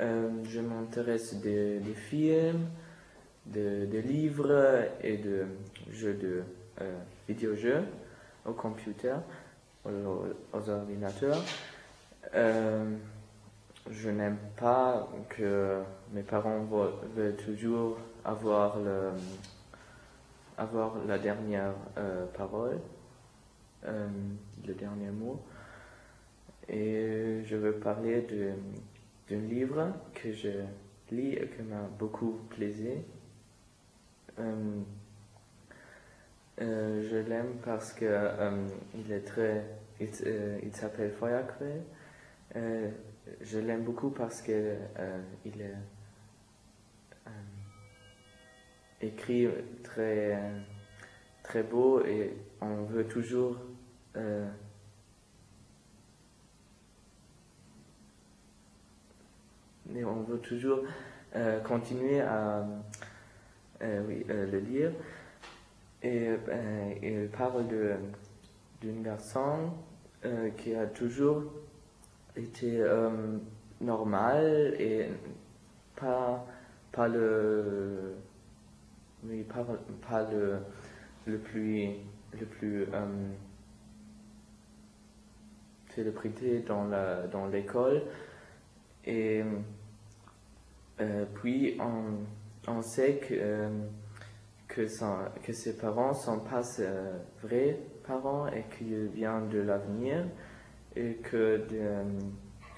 Je m'intéresse des films, des livres et de jeux de vidéojeux au computer, aux ordinateurs. Je n'aime pas que mes parents veulent toujours avoir la dernière parole, le dernier mot. Et je veux parler d'un livre que je lis et qui m'a beaucoup plaisir. Je l'aime parce que il s'appelle Feuerquell. Je l'aime beaucoup parce que il est écrit très très beau et on veut toujours continuer à le lire. Et il parle d'un garçon qui a toujours été normal et pas le plus célébrité dans l'école. Et puis on sait que ses parents sont pas ses vrais parents et qu'il vient de l'avenir et que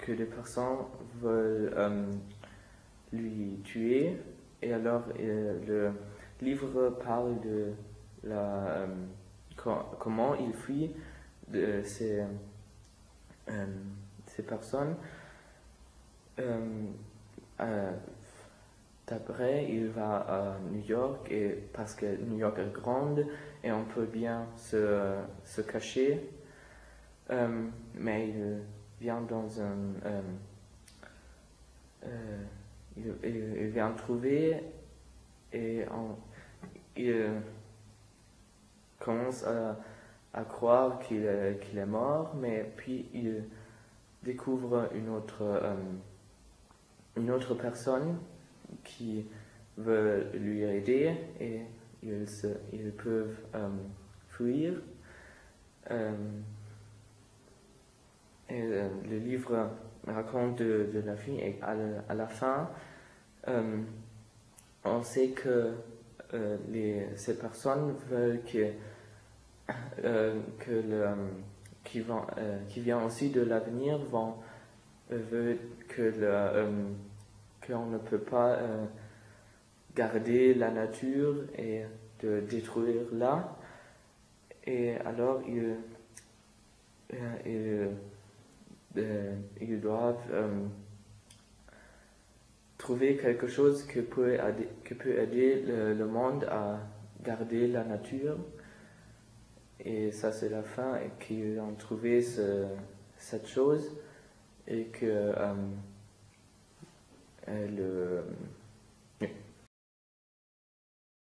des personnes veulent lui tuer. Et alors le livre parle de comment il fuit de ces personnes. D'après, il va à New York parce que New York est grande et on peut bien se cacher. Mais il vient dans il vient trouver et il commence à croire qu'il est mort, mais puis il découvre une autre personne qui veut lui aider et ils peuvent fuir. Et le livre raconte de la vie et à la fin, on sait que ces personnes veulent qui vient aussi de l'avenir veulent qu'on ne peut pas garder la nature et de détruire là. Et alors ils doivent trouver quelque chose qui peut aider le monde à garder la nature. Et ça c'est la fin, et qu'ils ont trouvé cette chose et que